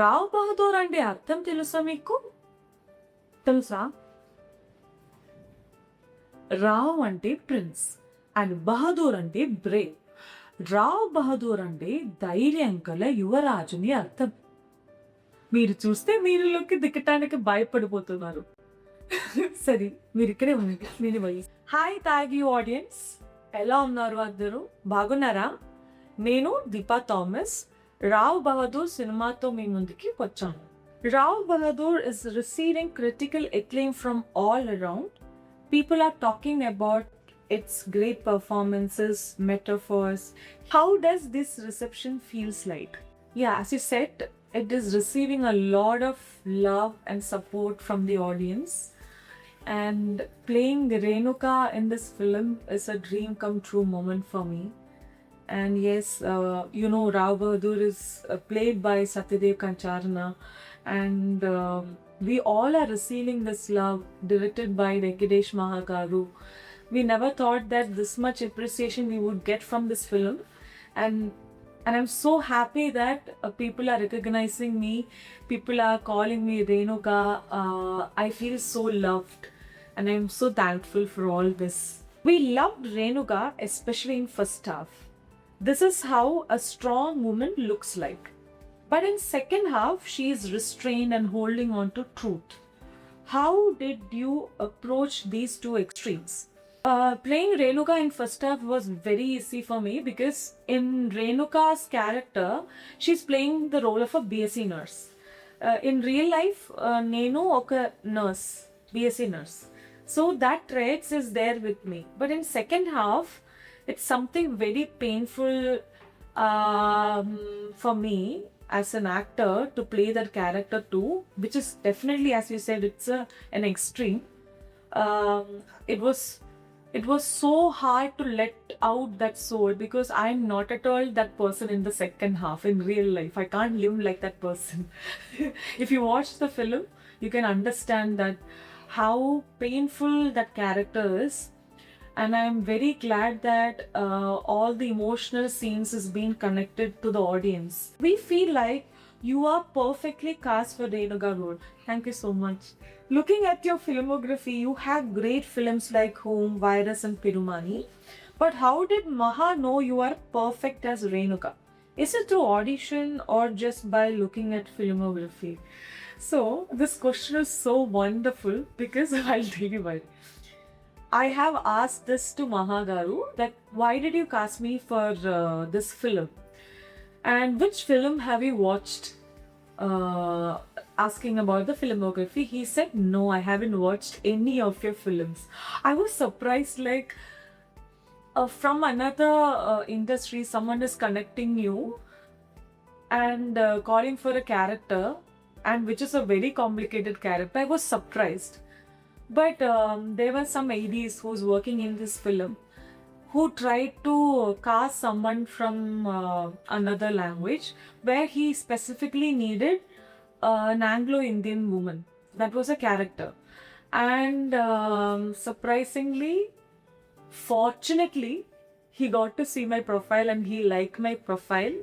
రావ్ బహదూర్ అంటే అర్థం తెలుసా మీకు? తెలుసా? రావ్ అంటే ప్రిన్స్ అండ్ బహదూర్ అంటే బ్రేవ్. రావ్ బహదూర్ అంటే ధైర్యం గల యువరాజుని అర్థం. మీరు చూస్తే మీరులోకి దిక్కటానికి భయపడిపోతున్నారు. సరే, మీరు ఇక్కడే ఉండండి. నేను పోయి హాయ్ తాగి ఆడియన్స్, ఎలా ఉన్నారు అందరూ? బాగున్నారా? నేను దీపా థామస్ రావ్ బహదూర్ సినిమాతో మీ ముందుకి వచ్చాను. Rao Bahadur is receiving critical acclaim from all around. People are talking about its great performances, metaphors. How does this reception feels like? Yeah, as you said, it is receiving a lot of love and support from the audience. And playing Renuka in this film is a dream come true moment for me. And yes, Rao Bahadur is played by Satyadev Kancharana, and we all are receiving this love, directed by Venkatesh Mahagaru. We never thought that this much appreciation we would get from this film, and I'm so happy that people are recognizing me. People are calling me Renuka. I feel so loved, and I'm so thankful for all this. We loved Renuka, especially in first half. This is how a strong woman looks like. But in second half, she is restrained and holding on to truth. How did you approach these two extremes? Playing Renuka in first half was very easy for me because in Renuka's character, she's playing the role of a BSc nurse. In real life, Nenu oka nurse, BSc nurse. So that traits is there with me. But in second half, it's something very painful for me as an actor to play that character too, which is definitely, as you said, it's an extreme. It was so hard to let out that soul because I'm not at all that person in the second half in real life. I can't live like that person. If you watch the film, you can understand that how painful that character is. And I'm very glad that all the emotional scenes is being connected to the audience. We feel like you are perfectly cast for Renuka role. Thank you so much. Looking at your filmography, you have great films like Home, Virus and Pirumani. But how did Maha know you are perfect as Renuka? Is it through audition or just by looking at filmography? So this question is so wonderful because I'll tell you why. I have asked this to Mahagaru that why did you cast me for this film? And which film have you watched? Asking about the filmography, he said, no, I haven't watched any of your films. I was surprised, like from another industry, someone is connecting you and calling for a character, and which is a very complicated character. I was surprised. But there were some ADs who's working in this film who tried to cast someone from another language where he specifically needed an Anglo-Indian woman. That was a character. And surprisingly, fortunately, he got to see my profile and he liked my profile.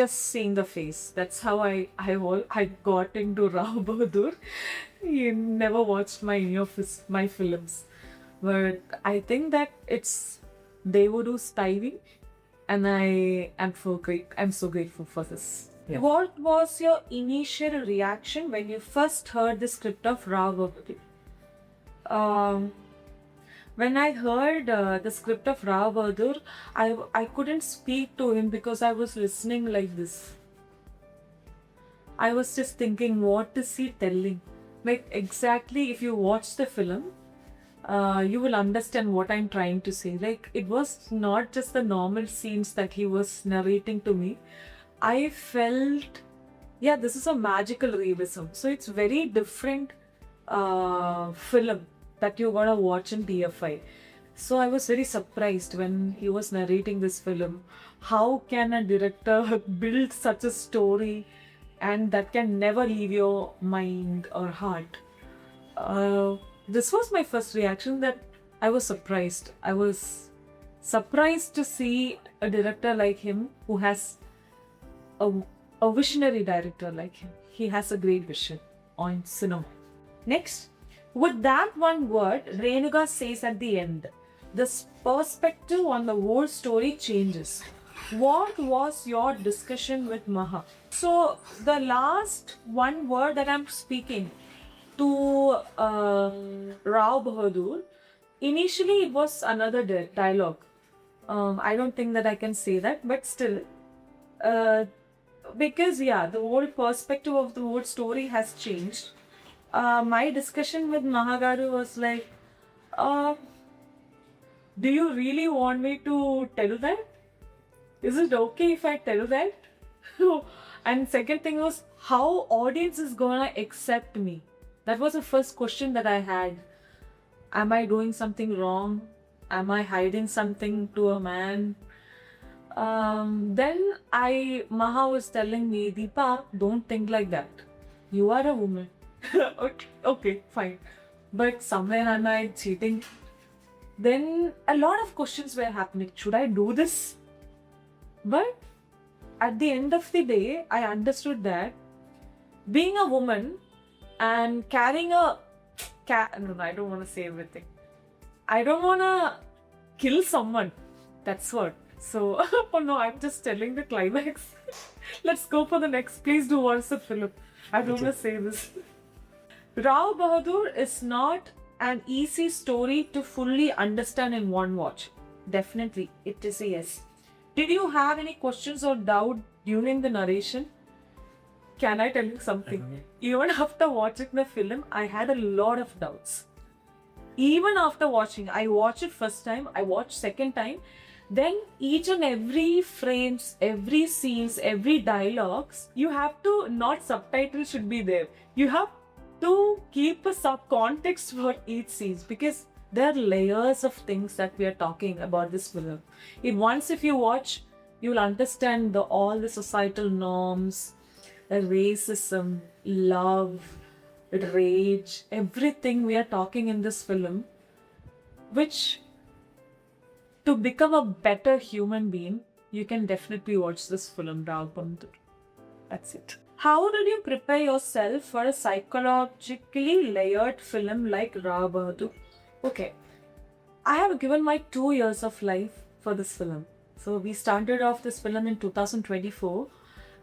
Just seeing the face. That's how I got into Rao Bahadur. He never watched any of my films. But I think that it's Devodu's timing, and I'm so grateful for this. Yeah. What was your initial reaction when you first heard the script of Rao Bahadur? When I heard the script of Rao Bahadur, I couldn't speak to him because I was listening like this. I was just thinking, what is he telling? Like exactly, if you watch the film, you will understand what I'm trying to say. Like it was not just the normal scenes that he was narrating to me. I felt, yeah, this is a magical realism. So it's very different film that you're gonna watch in TFI. So I was very surprised when he was narrating this film. How can a director build such a story and that can never leave your mind or heart? This was my first reaction, that I was surprised. I was surprised to see a director like him who has a a visionary director like him. He has a great vision on cinema. Next, with that one word, Renuka says at the end, this perspective on the whole story changes. What was your discussion with Maha? So, the last one word that I'm speaking to Rao Bahadur, initially it was another dialogue. I don't think that I can say that, but still, because the whole perspective of the whole story has changed. My discussion with Mahagaru was like, do you really want me to tell that? Is it okay if I tell that? And second thing was, how audience is gonna accept me? That was the first question that I had. Am I doing something wrong? Am I hiding something to a man? Then Maha was telling me, Deepa, don't think like that. You are a woman. Okay, fine. But somewhere am I cheating? Then a lot of questions were happening. Should I do this? But at the end of the day, I understood that being a woman and carrying a cat. No, I don't want to say everything. I don't want to kill someone. That's what. So, oh no, I'm just telling the climax. Let's go for the next. Please do watch the film. I don't want to say this. Rao Bahadur is not an easy story to fully understand in one watch. Definitely, it is a yes. Did you have any questions or doubt during the narration? Can I tell you something? Even after watching the film, I had a lot of doubts. Even after watching, I watched it first time, I watched second time, then each and every frames, every scenes, every dialogues, you have to, not subtitles should be there. You have to keep a sub context for each scene because there are layers of things that we are talking about this film. If you watch, you'll understand all the societal norms, racism, love, rage, everything we are talking in this film, which to become a better human being, you can definitely watch this film, Rao Bahadur. That's it. How did you prepare yourself for a psychologically layered film like Rao Bahadur? Okay, I have given my 2 years of life for this film. So we started off this film in 2024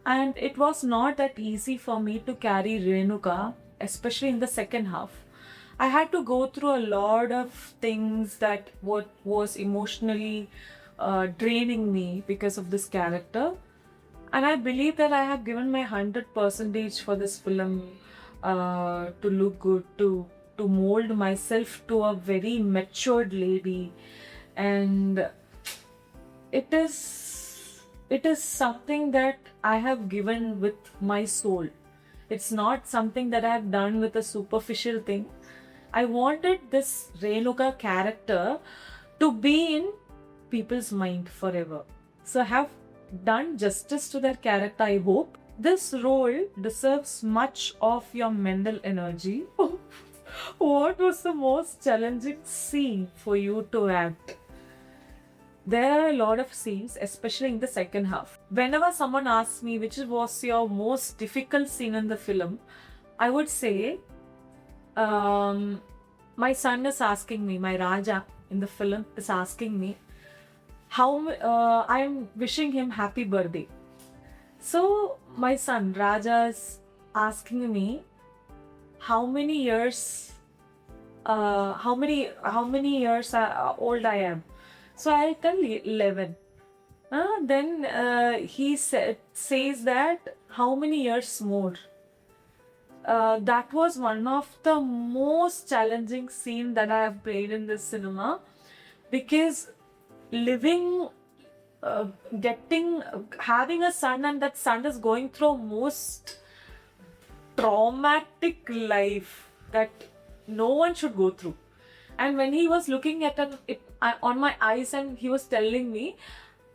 and it was not that easy for me to carry Renuka, especially in the second half. I had to go through a lot of things that was emotionally draining me because of this character. And I believe that I have given my 100% for this film to look good, to mold myself to a very matured lady. And it is something that I have given with my soul. It's not something that I have done with a superficial thing. I wanted this Renuka character to be in people's mind forever. So I have done justice to that character, I hope. This role deserves much of your mental energy. What was the most challenging scene for you to act? There are a lot of scenes, especially in the second half. Whenever someone asks me which was your most difficult scene in the film, I would say, my son is asking me, my Raja in the film is asking me, how I am wishing him happy birthday. So my son Raja is asking me how many years old I am. So I tell 11. Then he says that how many years more. That was one of the most challenging scenes that I have played in this cinema because having a son and that son is going through most traumatic life that no one should go through. And when he was looking at it on my eyes and he was telling me,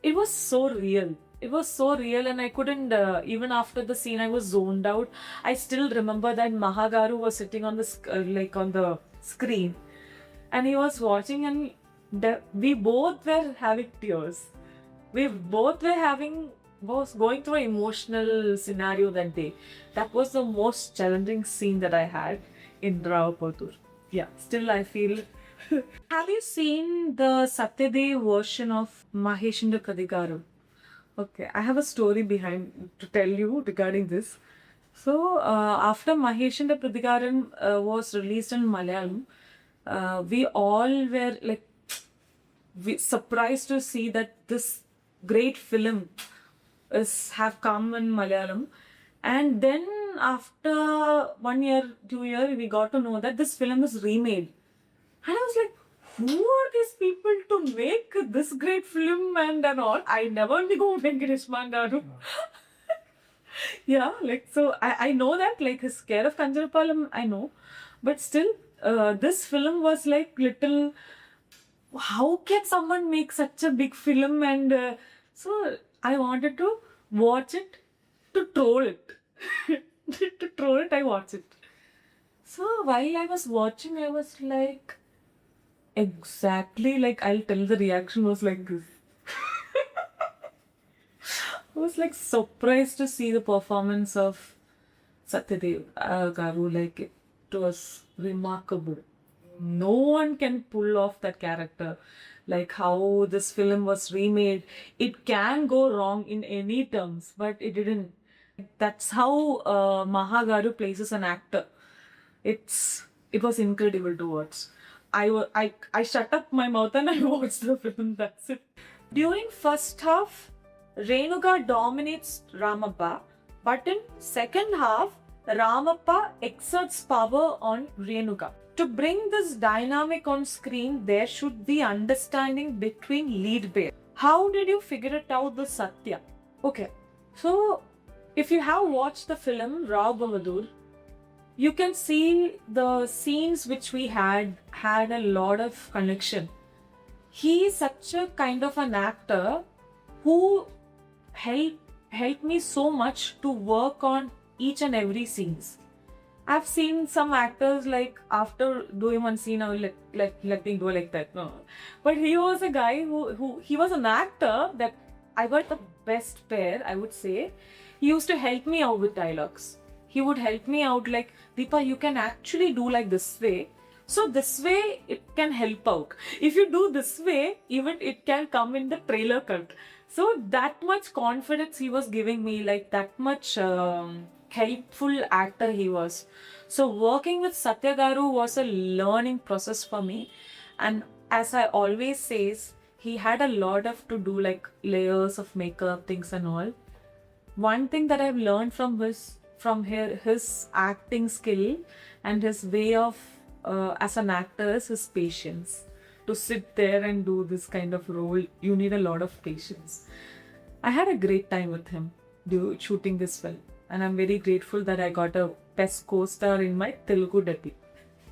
it was so real. It was so real and I couldn't, even after the scene, I was zoned out. I still remember that Mahagaru was sitting on the on the screen and he was watching and we both were having tears. We both were having was going through an emotional scenario that day. That was the most challenging scene that I had in Rao Bahadur. Yeah, still I feel. Have you seen the Satyadev version of Maheshindra Prathigaram? Okay, I have a story behind to tell you regarding this. So, after Maheshindra Prathigaram was released in Malayalam, we all were like surprised to see that this great film is have come in Malayalam. And then after 1 year, 2 year, we got to know that this film is remade. And I was like, who are these people to make this great film and all? I never knew Venkatesh Garu. Yeah, like so I know that like his Care of Kanjarapalam I know, but still this film was like little. How can someone make such a big film? And so I wanted to watch it to troll it. To troll it, I watched it. So while I was watching, I was like, exactly like I'll tell the reaction was like this. I was like surprised to see the performance of Satyadev Garu. Like it was remarkable. No one can pull off that character. Like how this film was remade. It can go wrong in any terms, but it didn't. That's how Mahagaru places an actor. It was incredible to watch. I shut up my mouth and I watched the film. That's it. During first half, Renuka dominates Ramappa, but in second half, Ramappa exerts power on Renuka. To bring this dynamic on screen, there should be understanding between lead bear. How did you figure it out, the Satya? Okay, so if you have watched the film Rao Bahadur, you can see the scenes which we had a lot of connection. He is such a kind of an actor who helped me so much to work on each and every scenes. I've seen some actors like after doing one scene, I will let me do like that. No, but he was a guy who he was an actor that I got the best pair. I would say he used to help me out with dialogues. He would help me out like, Deepa, you can actually do like this way. So this way it can help out. If you do this way, even it can come in the trailer cut. So that much confidence he was giving me, like that much helpful actor he was. So working with Satya Garu was a learning process for me. And as I always says, he had a lot of to do like layers of makeup, things and all. One thing that I've learned from his acting skill and his way of as an actor is his patience. To sit there and do this kind of role, you need a lot of patience. I had a great time with him shooting this film, and I'm very grateful that I got a best co-star in my Telugu debut.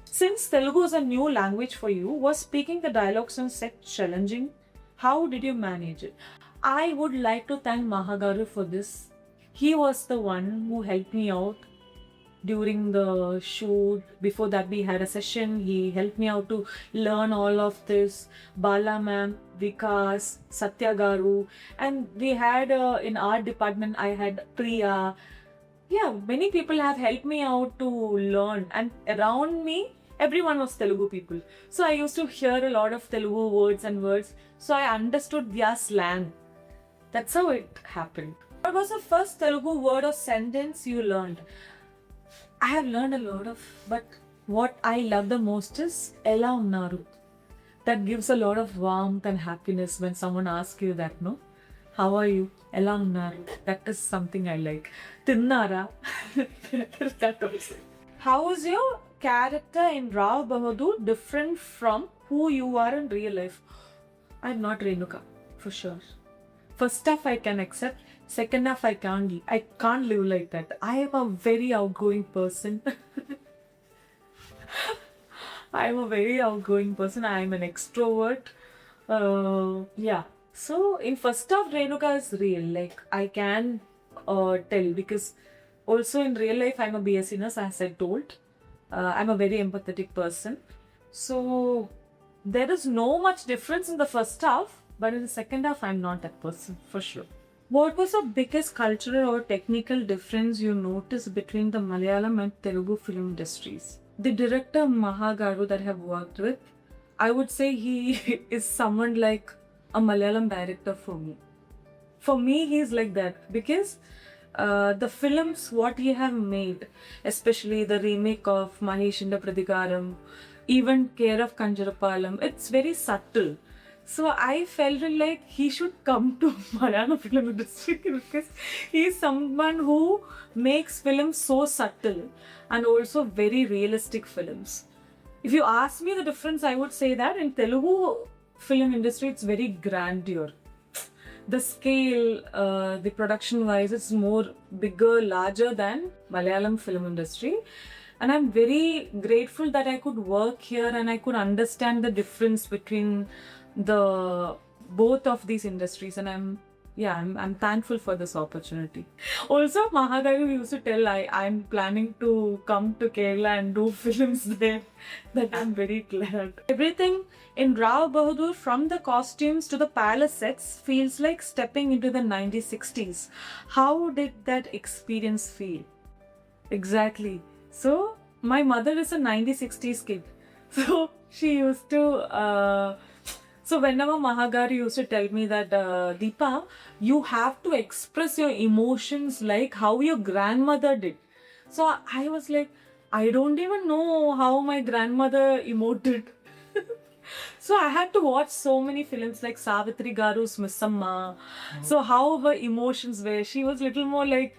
Since Telugu is a new language for you, was speaking the dialogues on set challenging? How did you manage it? I would like to thank Mahagaru for this. He was the one who helped me out during the shoot. Before that, we had a session. He helped me out to learn all of this. Bala ma'am, Vikas, Satya Garu, and we had in art department, I had Priya. Yeah, many people have helped me out to learn, and around me, everyone was Telugu people. So I used to hear a lot of Telugu words, so I understood their slang. That's how it happened. What was the first Telugu word or sentence you learned? I have learned a lot of, but what I love the most is Ela Unnaru. That gives a lot of warmth and happiness when someone asks you that, no? How are you? Ela Unnaru. That is something I like. Tinnara. That also. How is your character in Rao Bahadur different from who you are in real life? I'm not Renuka, for sure. First half I can accept, second half I can't live like that. I am a very outgoing person. I am a very outgoing person. I am an extrovert. Yeah. So in first half, Renuka is real. Like I can tell, because also in real life I'm a BSc nurse, as I told. I'm a very empathetic person. So there is no much difference in the first half, but in the second half I'm not that person, for sure. What was the biggest cultural or technical difference you noticed between the Malayalam and Telugu film industries? The director Mahagaru that I have worked with, I would say he is someone like a Malayalam director for me. For me, he's like that because the films what he have made, especially the remake of Mahishinda Pradikaram, even Care of Kanjarapalam, it's very subtle. So I felt like he should come to Malayalam film industry because he is someone who makes films so subtle and also very realistic films. If you ask me the difference, I would say that in Telugu film industry, it's very grandeur. The scale, the production wise, it's more bigger, larger than Malayalam film industry. And I'm very grateful that I could work here and I could understand the difference between the both of these industries. And I'm thankful for this opportunity. Also, Mahagaru used to tell I'm planning to come to Kerala and do films there. That I'm very glad. Everything in Rao Bahadur, from the costumes to the palace sets, feels like stepping into the 1960s. How did that experience feel? Exactly. So, my mother is a 1960s kid. So, she used to... So whenever Mahagaru used to tell me that, Deepa, you have to express your emotions like how your grandmother did. So I was like, I don't even know how my grandmother emoted. So I had to watch so many films like Savitri Garu's Missamma. So how her emotions were. She was little more like,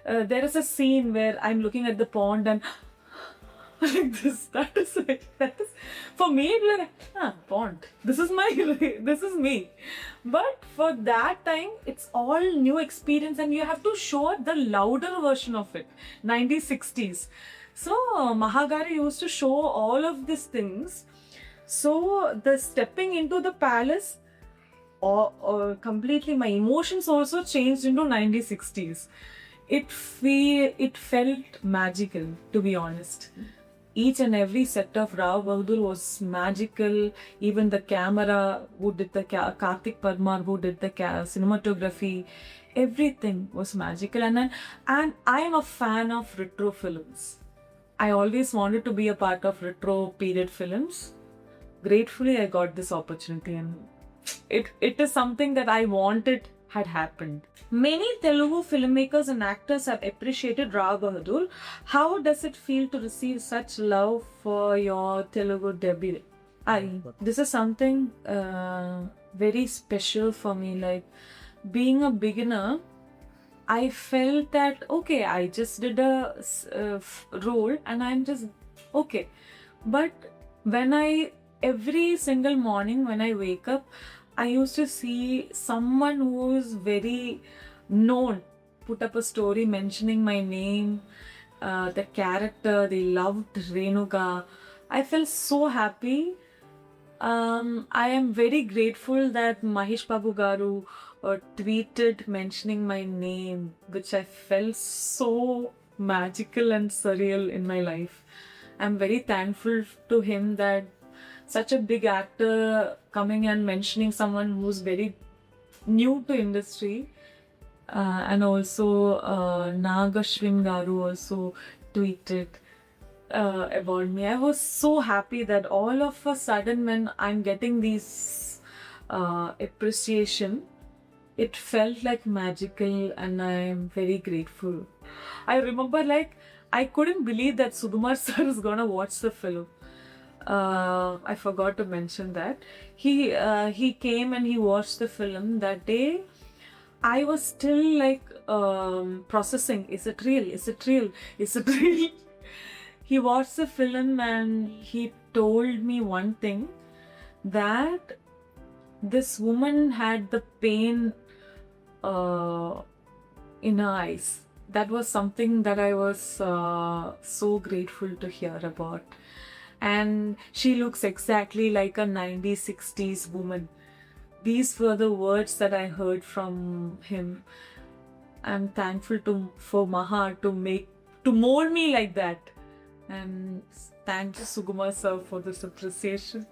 there is a scene where I'm looking at the pond and like this. That is for me. Like, pond. This is me. But for that time, it's all new experience, and you have to show the louder version of it. 1960s. So Mahagaru used to show all of these things. So the stepping into the palace, or completely, my emotions also changed into 1960s. It felt magical, to be honest. Each and every set of Rao Bahadur was magical. Even the camera, who did the Karthik Parmar, who did the cinematography, everything was magical. And I am a fan of retro films. I always wanted to be a part of retro period films. Gratefully, I got this opportunity, and it is something that I wanted had happened. Many Telugu filmmakers and actors have appreciated Rao Bahadur. How does it feel to receive such love for your Telugu debut? This is something very special for me. Like, being a beginner, I felt that, okay, I just did a role and I'm just okay. But when every single morning when I wake up, I used to see someone who is very known put up a story mentioning my name, the character, they loved Renuka. I felt so happy. I am very grateful that Mahesh Babu Garu tweeted mentioning my name, which I felt so magical and surreal in my life. I'm very thankful to him that such a big actor coming and mentioning someone who's very new to industry. And also Nagashwin Garu also tweeted about me. I was so happy that all of a sudden when I'm getting these appreciation, it felt like magical, and I'm very grateful. I remember, like, I couldn't believe that Sukumar sir is gonna watch the film. I forgot to mention that. He came and he watched the film that day. I was still like processing. Is it real? Is it real? Is it real? He watched the film and he told me one thing, that this woman had the pain in her eyes. That was something that I was so grateful to hear about. And she looks exactly like a 90s, 60s woman. These were the words that I heard from him. I'm thankful for Maha to mold me like that. And thanks Sukumar sir for this appreciation.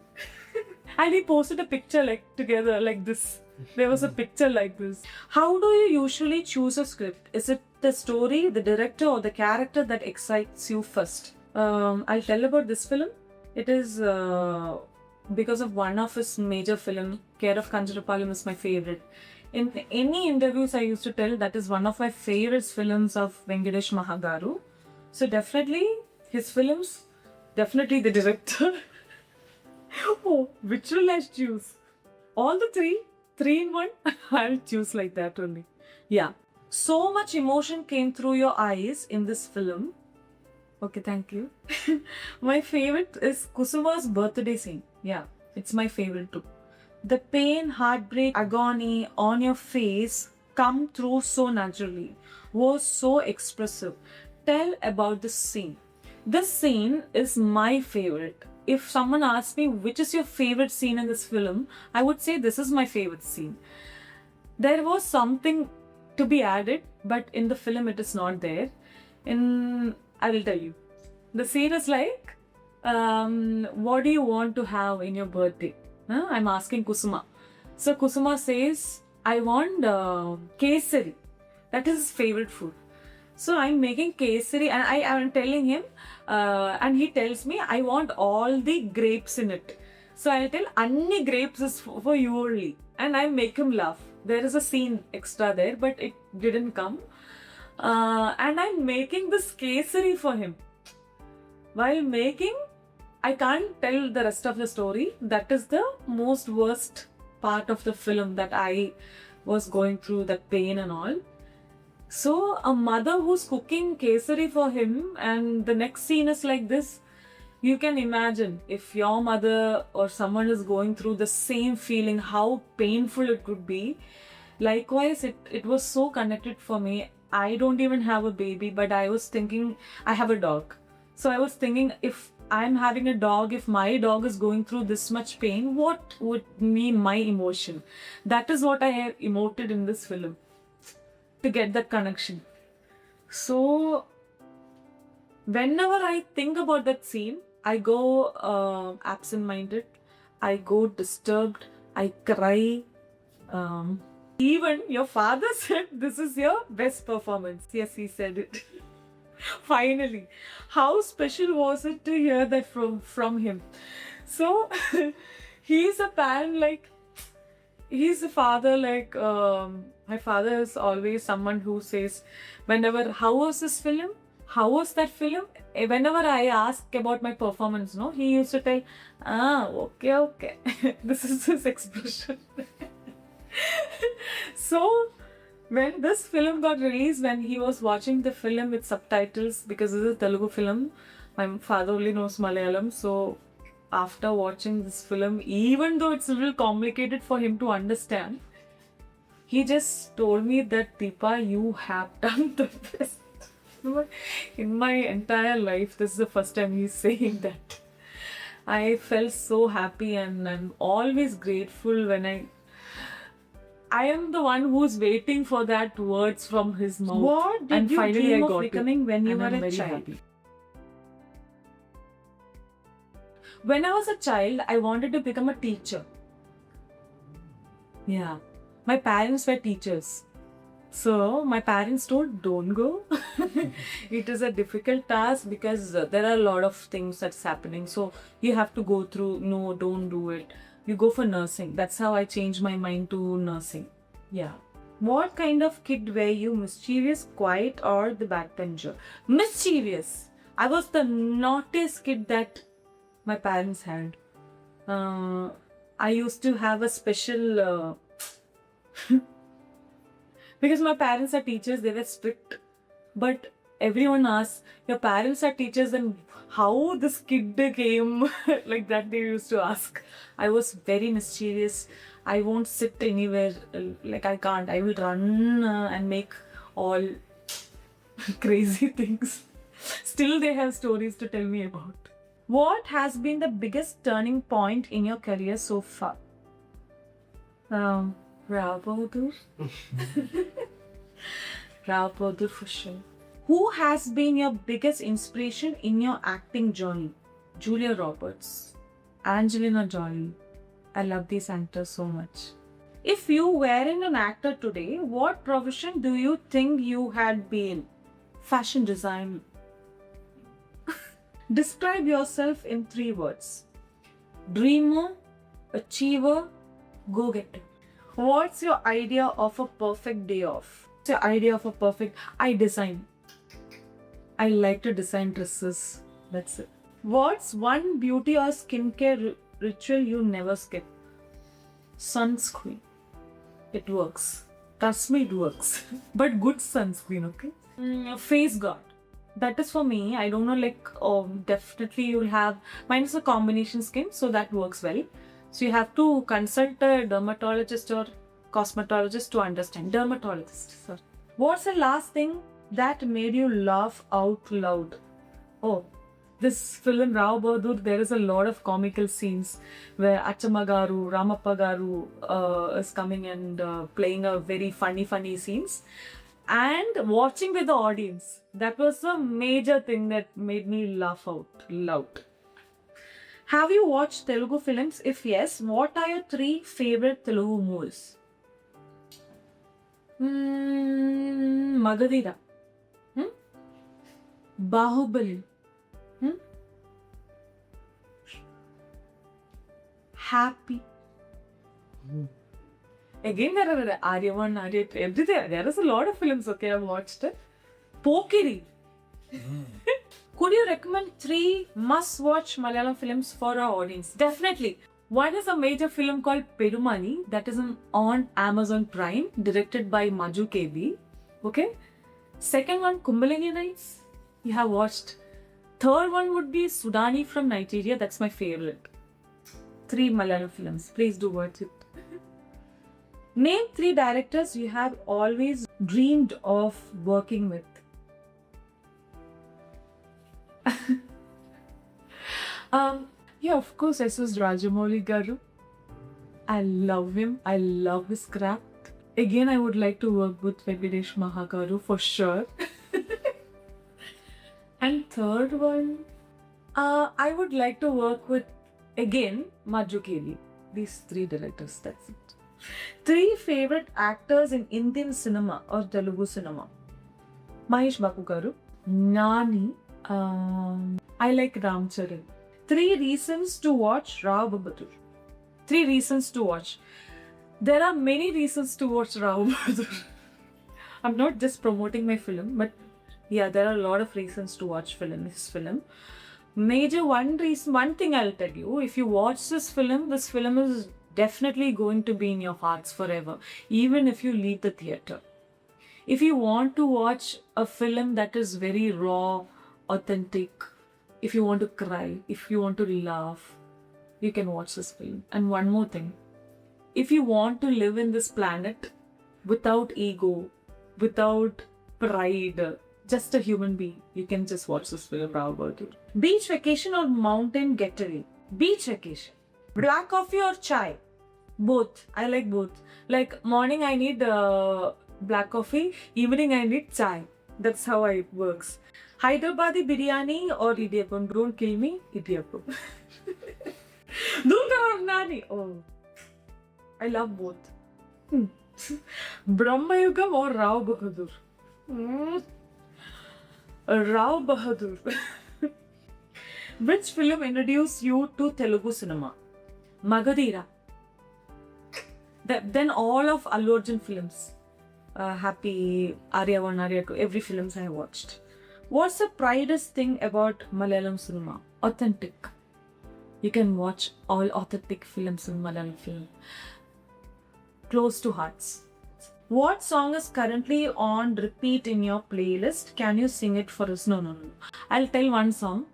And he posted a picture like together like this. There was a picture like this. How do you usually choose a script? Is it the story, the director, or the character that excites you first? I'll tell about this film. It is because of one of his major film, Care of Kanjarapalam is my favorite. In any interviews I used to tell that is one of my favorite films of Venkatesh Mahagaru. So definitely his films, definitely the director. Oh, which will I choose? All the three in one? I'll choose like that only. Yeah. So much emotion came through your eyes in this film. Okay, thank you. My favorite is Kusuma's birthday scene. Yeah, it's my favorite too. The pain, heartbreak, agony on your face come through so naturally, was so expressive. Tell about this scene. This scene is my favorite. If someone asks me which is your favorite scene in this film, I would say this is my favorite scene. There was something to be added, but in the film it is not there. I will tell you. The scene is like, what do you want to have in your birthday? I'm asking Kusuma. So Kusuma says, I want kesari. That is his favorite food. So I'm making kesari and I am telling him, and he tells me, I want all the grapes in it. So I'll tell, Anni grapes is for you only. And I make him laugh. There is a scene extra there, but it didn't come. And I'm making this kesari for him. While making, I can't tell the rest of the story. That is the most worst part of the film that I was going through, that pain and all. So a mother who's cooking kesari for him, and the next scene is like this. You can imagine if your mother or someone is going through the same feeling, how painful it could be. Likewise, it was so connected for me. I don't even have a baby, but I was thinking, I have a dog. So I was thinking, if I'm having a dog, if my dog is going through this much pain, what would be my emotion? That is what I have emoted in this film, to get that connection. So whenever I think about that scene, I go absent-minded, I go disturbed, I cry. Even your father said this is your best performance. Yes, he said it. Finally, how special was it to hear that from him? So he's a parent, like he's a father, like my father is always someone who says, whenever, how was this film? How was that film? Whenever I ask about my performance, no, he used to tell, okay. This is his expression. So when this film got released, when he was watching the film with subtitles, because this is a Telugu film, my father only knows Malayalam, so after watching this film, even though it's a little complicated for him to understand, he just told me that, Deepa, you have done the best. In my entire life, this is the first time he's saying that. I felt so happy, and I'm always grateful when I am the one who's waiting for that words from his mouth. What did and you finally dream I of got becoming it. when you And were I'm a very child? happy. When I was a child, I wanted to become a teacher. Yeah. My parents were teachers. So my parents told, don't go. It is a difficult task because there are a lot of things that's happening. So you have to go through, no, don't do it. You go for nursing. That's how I changed my mind to nursing. Yeah. What kind of kid were you? Mischievous, quiet, or the backbencher? Mischievous. I was the naughtiest kid that my parents had. I used to have a special... because my parents are teachers, they were strict. But everyone asks, your parents are teachers, and how this kid came? Like that they used to ask. I was very mischievous. I won't sit anywhere. Like I can't. I will run and make all crazy things. Still they have stories to tell me about. What has been the biggest turning point in your career so far? Rao Bahadur. Rao Bahadur for sure. Who has been your biggest inspiration in your acting journey? Julia Roberts. Angelina Jolie. I love these actors so much. If you weren't an actor today, what profession do you think you had been? Fashion design. Describe yourself in 3 words. Dreamer, achiever, go-getter. What's your idea of a perfect day off? What's your idea of a perfect... I design. I like to design dresses. That's it. What's one beauty or skincare ritual you never skip? Sunscreen. It works. Trust me, it works. But good sunscreen, okay? Face guard. That is for me. I don't know, like, definitely you'll have... Mine is a combination skin, so that works well. So you have to consult a dermatologist or cosmetologist to understand. Dermatologist, sir. What's the last thing that made you laugh out loud? Oh, this film Rao Bahadur, there is a lot of comical scenes where Achama Garu, Ramappa Garu is coming and playing a very funny scenes. And watching with the audience, that was a major thing that made me laugh out loud. Have you watched Telugu films? If yes, what are your 3 favorite Telugu movies? Magadira. Bahubali. Happy. Again, there are Arya 1, Arya 2, everything. There is a lot of films, okay, I've watched it. Pokiri. Could you recommend 3 must-watch Malayalam films for our audience? Definitely. One is a major film called Perumani that is on Amazon Prime, directed by Maju KB. Okay. Second one, Kumbalingi Nights. You have watched. Third one would be Sudani from Nigeria. That's my favorite. 3 Malayalam films. Please do watch it. Name 3 directors you have always dreamed of working with. Yeah, of course, S.S. Rajamouli Garu. I love him. I love his craft. Again, I would like to work with Venkatesh Mahagaru for sure. And third one, I would like to work with, again, Maju Keli. These 3 directors, that's it. 3 favorite actors in Indian cinema or Telugu cinema. Mahesh Babu Garu. Nani. I like Ram Charan. 3 reasons to watch Rao Bahadur. 3 reasons to watch. There are many reasons to watch Rao Bahadur. I'm not just promoting my film, but yeah, there are a lot of reasons to watch his film. Major one thing I'll tell you, if you watch this film is definitely going to be in your hearts forever, even if you leave the theater. If you want to watch a film that is very raw, authentic, if you want to cry, if you want to laugh, you can watch this film. And one more thing, if you want to live in this planet without ego, without pride, just a human being, you can just watch this film, Rao Bahadur. Beach vacation or mountain getaway? Beach vacation. Black coffee or chai? Both. I like both. Like morning I need black coffee, evening I need chai. That's how it works. Hyderabadi biryani or idiyappam. Don't kill me, idiyappam. Nani. Oh, I love both. Brahmayugam or Rao Bahadur? Rao Bahadur. Which film introduced you to Telugu cinema? Magadira. Then all of Allu Arjun films. Happy, Arya 1, Arya 2, every films I watched. What's the proudest thing about Malayalam cinema? Authentic. You can watch all authentic films in Malayalam film. Close to hearts. What song is currently on repeat in your playlist? Can you sing it for us? No. I'll tell one song.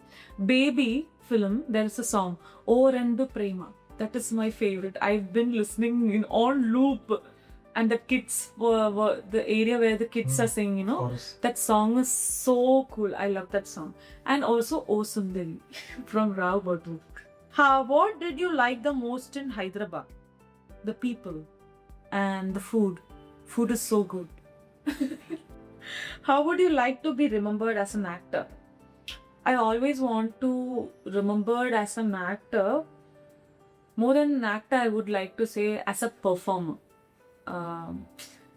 Baby film, there is a song, O Rendu Prema. That is my favorite. I've been listening in on loop. And the kids were the area where the kids are singing, you know. That song is so cool. I love that song. And also O Sundari from Rao Bahadur. What did you like the most in Hyderabad? The people and the food. Food is so good. How would you like to be remembered as an actor? I always want to remembered as an actor. More than an actor, I would like to say as a performer.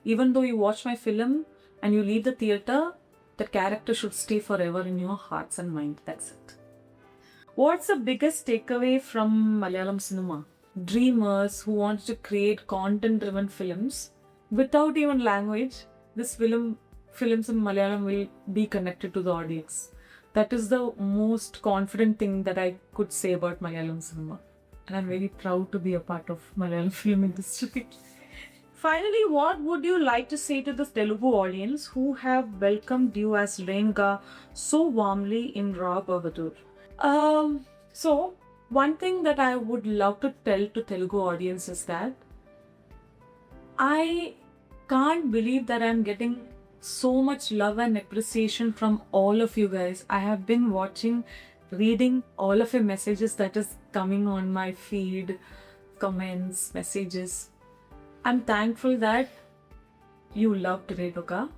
even though you watch my film and you leave the theater, the character should stay forever in your hearts and mind. That's it. What's the biggest takeaway from Malayalam cinema? Dreamers who want to create content-driven films without even language. This films in Malayalam will be connected to the audience. That is the most confident thing that I could say about Malayalam cinema. And I'm very proud to be a part of Malayalam film industry. Finally, what would you like to say to the Telugu audience who have welcomed you as Renga so warmly in Rao Bahadur? So, one thing that I would love to tell to Telugu audience is that I can't believe that I'm getting so much love and appreciation from all of you guys. I have been reading all of your messages that is coming on my feed, comments, messages. I'm thankful that you loved Renuka.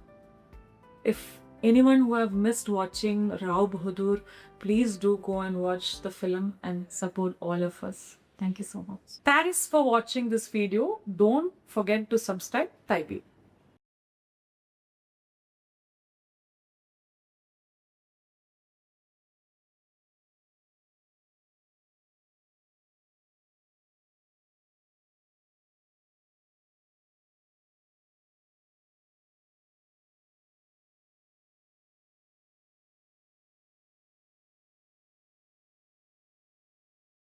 If anyone who have missed watching Rao Bahadur, please do go and watch the film and support all of us. Thank you so much. Thanks for watching this video. Don't forget to subscribe. Thank you.